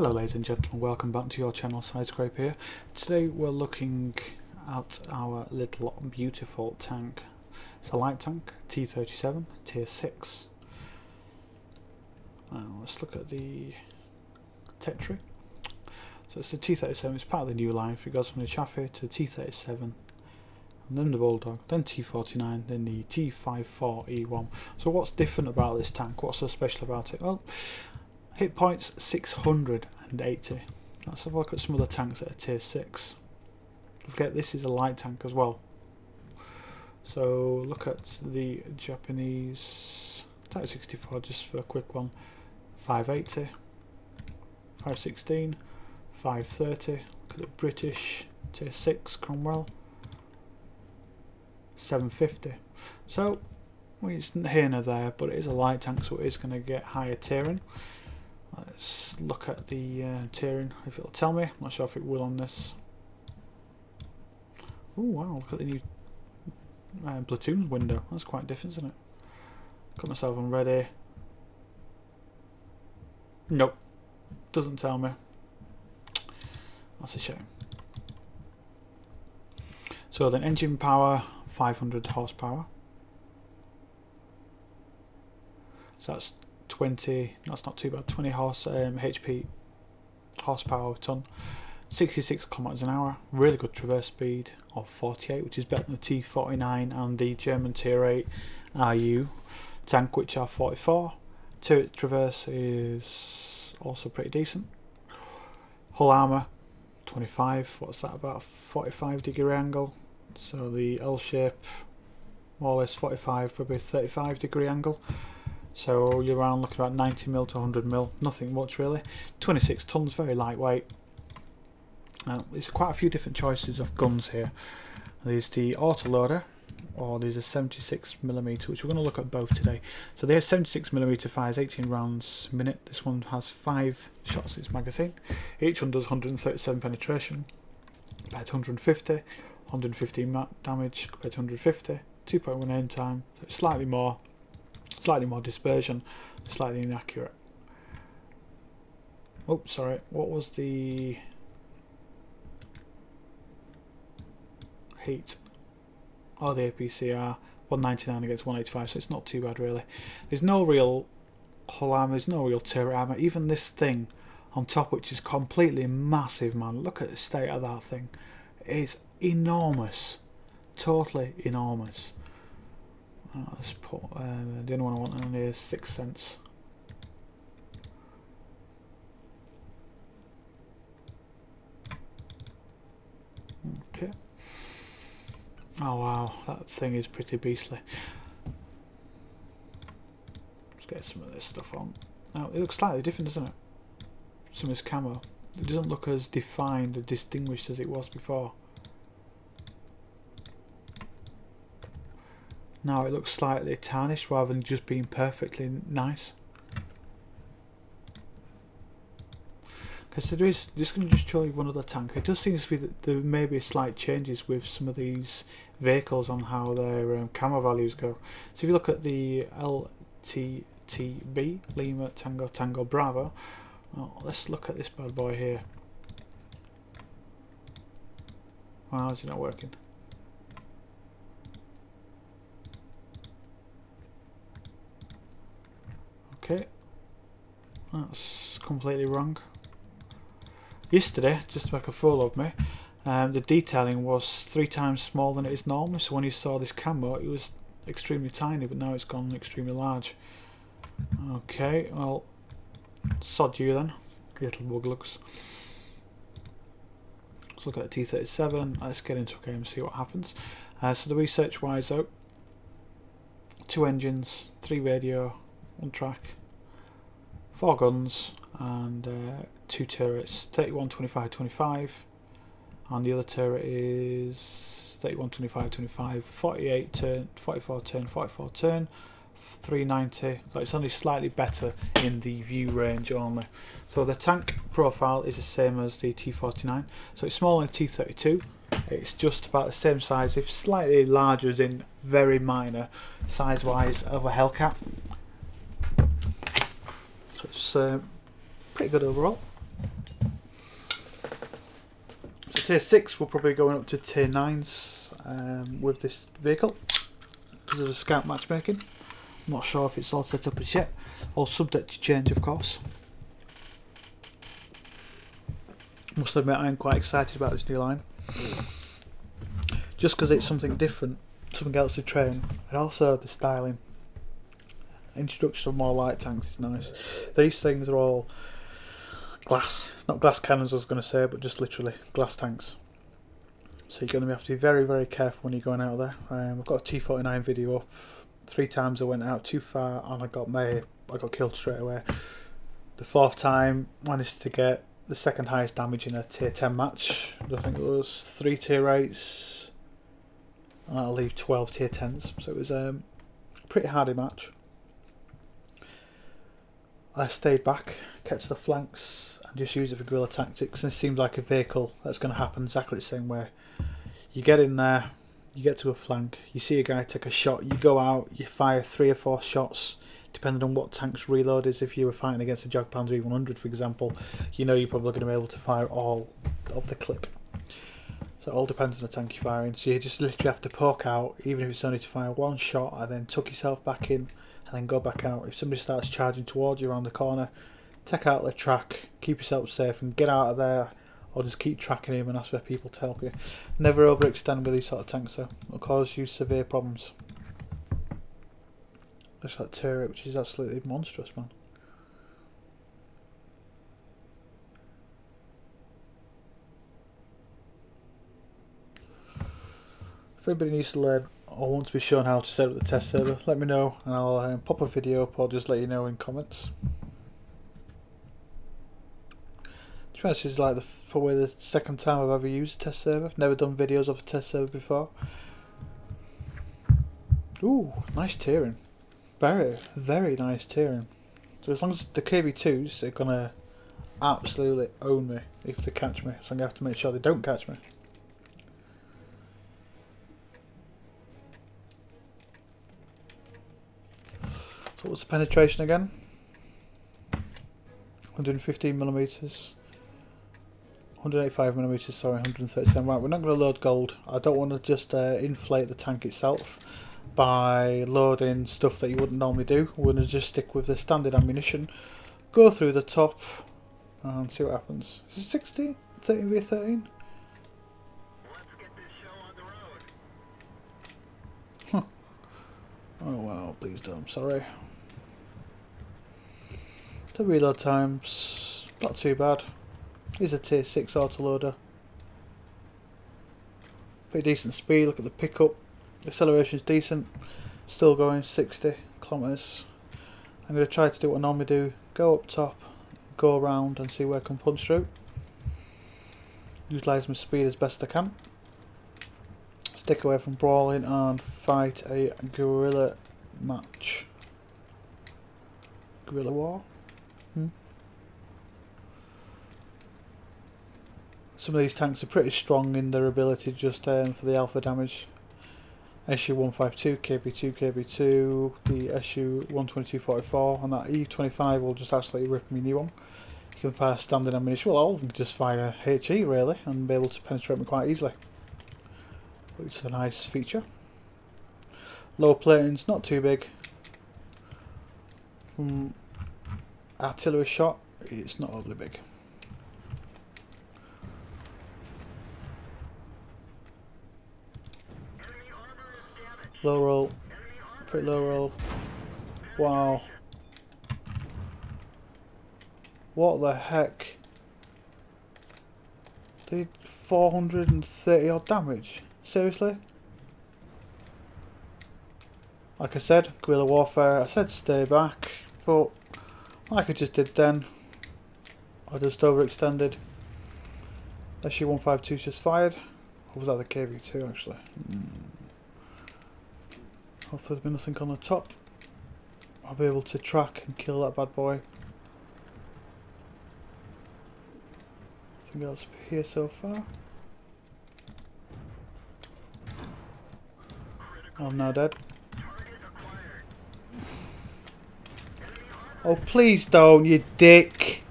Hello ladies and gentlemen, welcome back to your channel, SideScrape here. Today we're looking at our little beautiful tank. It's a light tank, T37, tier 6. Now let's look at the tech tree. So it's the T37, it's part of the new line. It goes from the Chaffee to T37, and then the Bulldog, then T49, then the T54E1. So what's different about this tank? What's so special about it? Well, hit points 680. Let's have a look at some of the tanks that are tier 6. Don't forget this is a light tank as well. So look at the Japanese Type 64 just for a quick one. 580, 516, 530. Look at the British tier 6 Cromwell. 750. So well, it's here nor there, but it is a light tank, so it is going to get higher tiering. Let's look at the tiering, if it'll tell me. I'm not sure if it will on this. Oh wow, look at the new platoon window. That's quite different, isn't it? Got myself on ready. Nope, doesn't tell me. That's a shame. So then engine power, 500 horsepower. So that's 20, that's not too bad, 20 HP horsepower ton, 66 kilometers an hour, really good traverse speed of 48, which is better than the T49 and the German tier 8 RU tank, which are 44. Turret traverse is also pretty decent. Hull armour 25, what's that, about a 45-degree angle, so the L shape more or less 45, probably a 35-degree angle. So you're around looking at 90mm to 100mm, nothing much really. 26 tons, very lightweight. There's quite a few different choices of guns here. There's the Autoloader, or there's a 76mm, which we're going to look at both today. So there's 76mm fires 18 rounds a minute. This one has 5 shots in its magazine. Each one does 137 penetration compared to 150, 115 damage compared to 150, 2.1 aim time, so it's slightly more dispersion, slightly inaccurate. Oh, sorry, what was the heat? Oh, the APCR, 199 against 185, so it's not too bad really. There's no real hull armour, there's no real turret armour, even this thing on top, which is completely massive, man. Look at the state of that thing. It's enormous, totally enormous. Let's put the only one I want on here is 6 cents. Okay. Oh wow, that thing is pretty beastly. Let's get some of this stuff on. Now it looks slightly different, doesn't it? Some of this camo. It doesn't look as defined or distinguished as it was before. Now it looks slightly tarnished rather than just being perfectly nice. Because there is, just going to just show you one other tank. It does seem to be that there may be slight changes with some of these vehicles on how their camo values go. So if you look at the LTTB, Lima Tango Tango Bravo, well, let's look at this bad boy here. Wow, is it not working? Okay, that's completely wrong. Yesterday, just to make a fool of me, the detailing was 3 times smaller than it is normally, so when you saw this camo it was extremely tiny, but now it's gone extremely large. Okay, well, sod you then, little muglugs. Let's look at the T37, let's get into a game and see what happens. So the research wise though, 2 engines, 3 radio, 1 track, 4 guns and 2 turrets, 31, 25, 25, and the other turret is 31, 25, 25, 48 turn, 44 turn, 44 turn, 390, so it's only slightly better in the view range only. So the tank profile is the same as the T49, so it's smaller than T32, it's just about the same size, if slightly larger as in very minor size wise of a hellcat. So it's pretty good overall. tier 6, we're probably going up to tier 9s with this vehicle because of the scout matchmaking. I'm not sure if it's all set up as yet, all subject to change of course. Must admit I am quite excited about this new line, just because it's something different, something else to train, and also the styling. Introduction of more light tanks is nice. These things are all glass, not glass cannons I was going to say, but just literally glass tanks. So you're going to have to be very, very careful when you're going out there. I've got a T39 video up. 3 times I went out too far and I got killed straight away. The 4th time managed to get the 2nd highest damage in a tier 10 match. I think it was 3 tier 8s and that'll leave 12 tier 10s. So it was a pretty hardy match. I stayed back, kept to the flanks and just used it for guerrilla tactics, and it seemed like a vehicle that's going to happen exactly the same way. You get in there, you get to a flank, you see a guy take a shot, you go out, you fire 3 or 4 shots depending on what tank's reload is. If you were fighting against a Jagdpanzer E100 for example, you know you're probably going to be able to fire all of the clip. So it all depends on the tank you're firing, so you just literally have to poke out, even if it's only to fire 1 shot, and then tuck yourself back in and then go back out. If somebody starts charging towards you around the corner, take out the track, keep yourself safe and get out of there, or just keep tracking him and ask for people to help you. Never overextend with these sort of tanks though, it'll cause you severe problems. Looks like turret, which is absolutely monstrous, man. If anybody needs to learn or wants to be shown how to set up the test server, let me know and I'll pop a video up or just let you know in comments. This is like probably the 2nd time I've ever used a test server. Never done videos of a test server before. Ooh, nice tiering. Very, very nice tiering. So as long as the KV2s are gonna absolutely own me if they catch me, so I'm gonna have to make sure they don't catch me. So what's the penetration again? 115mm. 185mm, sorry, 137. Right, we're not going to load gold. I don't want to just inflate the tank itself by loading stuff that you wouldn't normally do. We're going to just stick with the standard ammunition, go through the top and see what happens. Is it 60? 13v13? Let's get this show on the road. Huh. Oh wow, please don't, I'm sorry. The reload times, not too bad. Is a tier 6 autoloader. Pretty decent speed, look at the pickup. Acceleration is decent. Still going 60 kilometers. I'm going to try to do what I normally do. Go up top, go around and see where I can punch through. Utilise my speed as best I can. Stick away from brawling and fight a guerrilla match. Guerrilla war? Some of these tanks are pretty strong in their ability just for the alpha damage. SU-152, KB2, KB2, the SU-122-44 and that E25 will just absolutely rip me new one. You can fire standard ammunition, well all of them can just fire HE really and be able to penetrate me quite easily, which is a nice feature. Lower plating's not too big. From artillery shot it's not overly big. Low roll, pretty low roll. Wow. What the heck? They did 430 odd damage? Seriously? Like I said, guerrilla warfare, I said stay back, but like I just did then, I just overextended. SU-152 just fired. Or was that the KV2 actually? Hopefully there'll be nothing on the top. I'll be able to track and kill that bad boy. Nothing else here so far. I'm now dead. Oh please don't, you dick!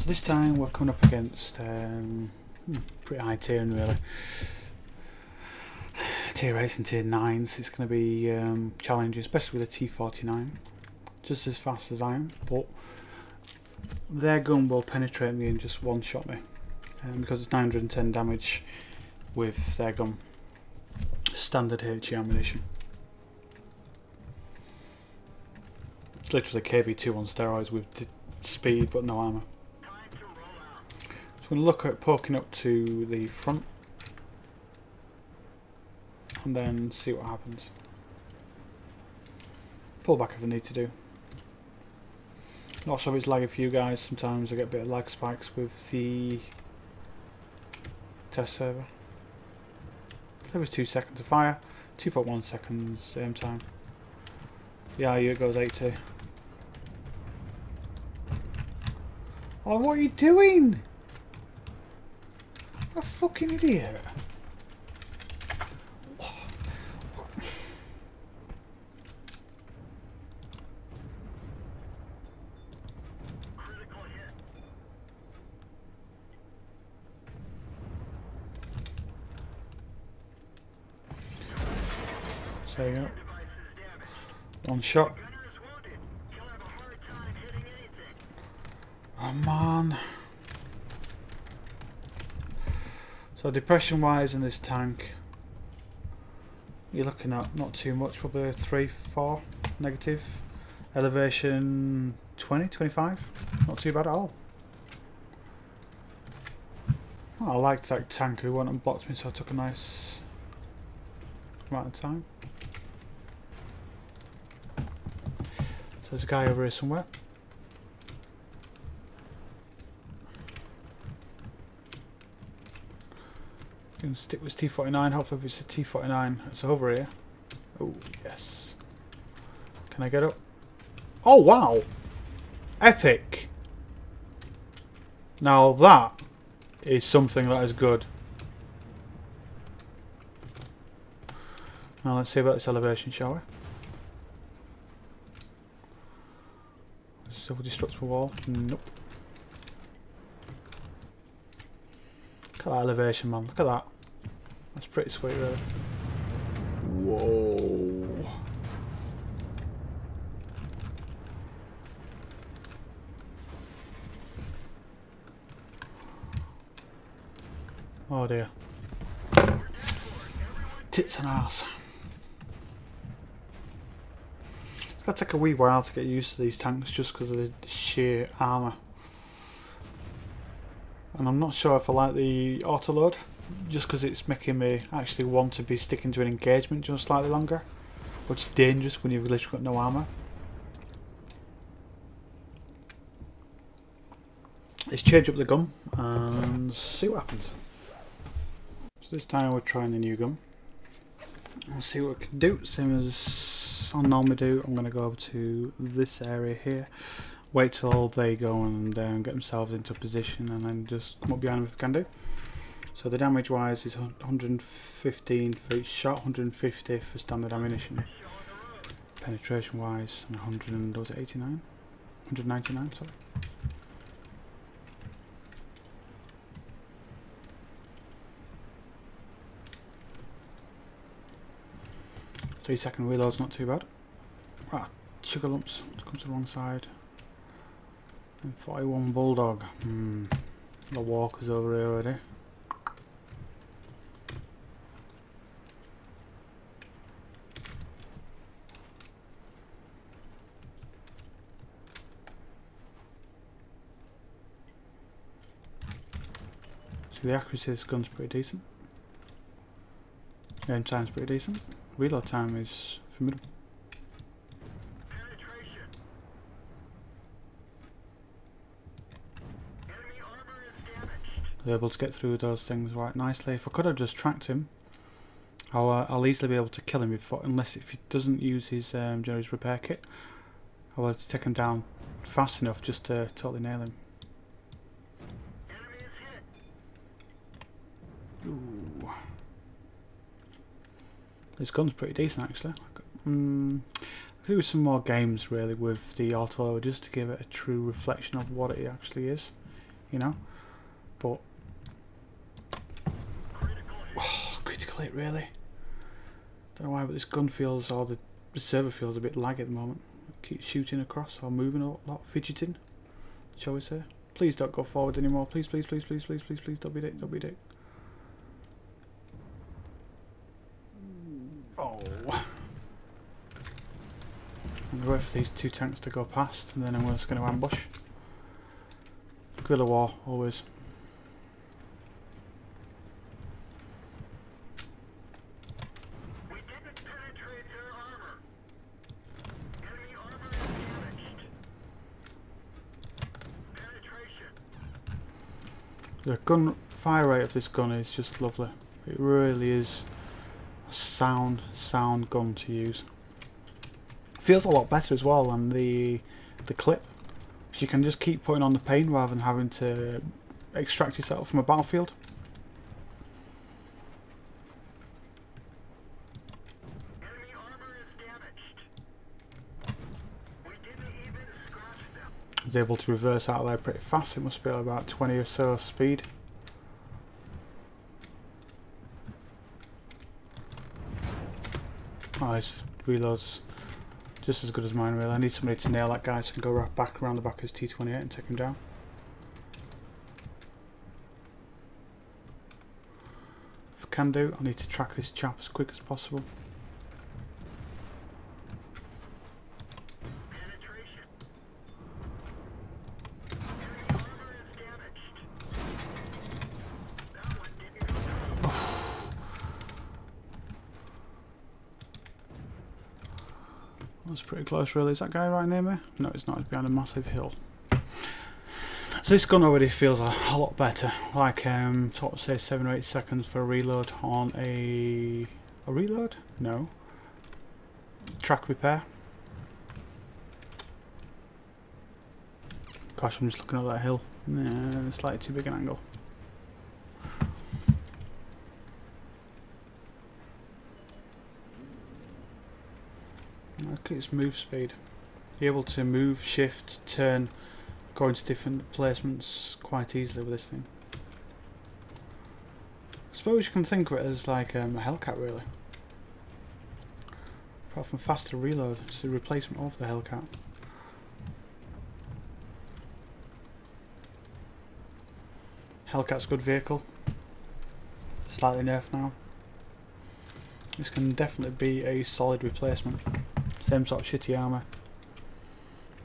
So this time we're coming up against pretty high tier really. Tier 8s and tier 9s. It's going to be challenging, especially with a T39. Just as fast as I am, but their gun will penetrate me and just one-shot me. Because it's 910 damage with their gun. Standard HE ammunition. It's literally KV2 on steroids with speed but no armour. So I'm going to look at poking up to the front and then see what happens. Pull back if I need to do. Not sure if it's laggy for you guys. Sometimes I get a bit of lag spikes with the test server. Every 2 seconds of fire, 2.1 seconds aim time. Yeah, here it goes 80. Oh, what are you doing? What a fucking idiot. So there you go. One shot. Oh man. So depression wise in this tank, you're looking at not too much, probably 3, 4 negative. Elevation 20, 25. Not too bad at all. Oh, I liked that tank who went and blocked me, so I took a nice amount of time. So there's a guy over here somewhere. Gonna stick with T39, hopefully it's a T49. It's over here. Oh yes. Can I get up? Oh wow! Epic! Now that is something that is good. Now let's see about this elevation, shall we? Self-destructible wall. Nope. Look at that elevation, man. Look at that. That's pretty sweet, really. Whoa. Oh dear. Tits and ass. It's going to take a wee while to get used to these tanks just because of the sheer armour. And I'm not sure if I like the autoload, just because it's making me actually want to be sticking to an engagement just slightly longer, which is dangerous when you've literally got no armour. Let's change up the gun and see what happens. So this time we're trying the new gun. We'll see what we can do. Same as I normally do, I'm going to go over to this area here. Wait till they go and get themselves into a position and then just come up behind them if we can do. So the damage wise is 115 for each shot, 150 for standard ammunition. Penetration wise 100, was it 89? 199, sorry. Three-second reload's not too bad. Ah, sugar lumps, it comes to the wrong side. And 41 bulldog. The walker's over here already. So the accuracy of this gun's pretty decent. Aim time's pretty decent. Reload time is formidable. They're able to get through those things right nicely. If I could have just tracked him, I'll easily be able to kill him before, unless if he doesn't use his repair kit. I'll be able to take him down fast enough just to totally nail him. Ooh. This gun's pretty decent actually. I could do some more games really with the Autoloader just to give it a true reflection of what it actually is. you know. But oh, critical hit, really. Don't know why, but this gun feels, or the server feels a bit lag at the moment. Keep shooting across or moving a lot, fidgeting, shall we say. Please don't go forward anymore. Please, please, please, please, please, please, please, don't be dick, don't be dick. Oh. I'm going to wait for these two tanks to go past, and then I'm just going to ambush. Guerrilla war, always. We didn't penetrate their armor. Enemy armor is damaged. Penetration. The gun fire rate of this gun is just lovely. It really is a sound gun to use. Feels a lot better as well than the clip, because you can just keep putting on the pain rather than having to extract yourself from a battlefield. Enemy armor is damaged. We didn't even scratch them. I was able to reverse out of there pretty fast. It must be about 20 or so speed. Oh, his reloads just as good as mine, really. I need somebody to nail that guy so I can go right back around the back of his T38 and take him down. If I can do, I need to track this chap as quick as possible. Penetration. Enemy armor is damaged. That one didn't go down. That's pretty close, really. Is that guy right near me? No, it's not. He's behind a massive hill. So this gun already feels a lot better. Like, sort of say 7 or 8 seconds for a reload on a reload? No. Track repair. Gosh, I'm just looking at that hill. Nah, slightly too big an angle. Look at its move speed. You're able to move, shift, turn, go into different placements quite easily with this thing. I suppose you can think of it as like a hellcat, really. Apart from faster reload, it's the replacement of the hellcat. Hellcat's a good vehicle. Slightly nerfed now. This can definitely be a solid replacement. Same sort of shitty armour.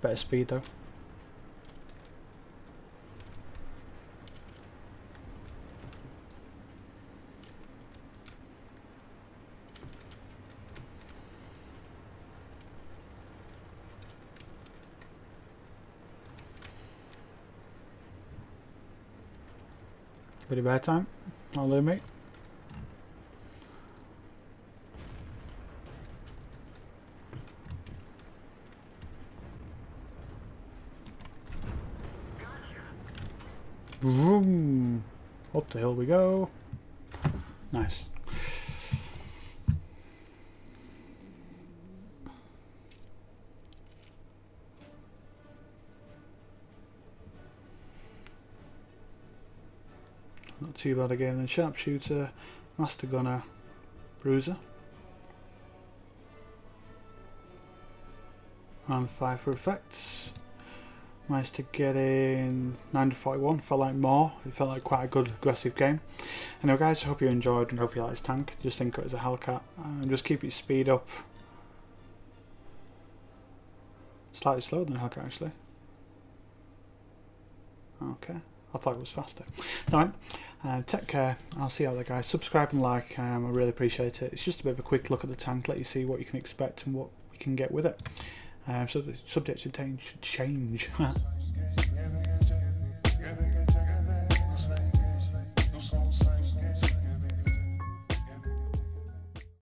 Better speed though. Bit of air time. I'll do, mate. Vroom. Up the hill we go. Nice. Not too bad again. And sharpshooter, master gunner, bruiser, and 5 for effects. Managed to get in 9 to 41. Felt like more. It felt like quite a good aggressive game. Anyway guys, I hope you enjoyed and hope you like this tank. Just think of it as a hellcat. Just keep its speed up. Slightly slower than a hellcat actually. Okay, I thought it was faster. Alright, take care. I'll see you out there guys. Subscribe and like, I really appreciate it. It's just a bit of a quick look at the tank, let you see what you can expect and what we can get with it. So the subject should change.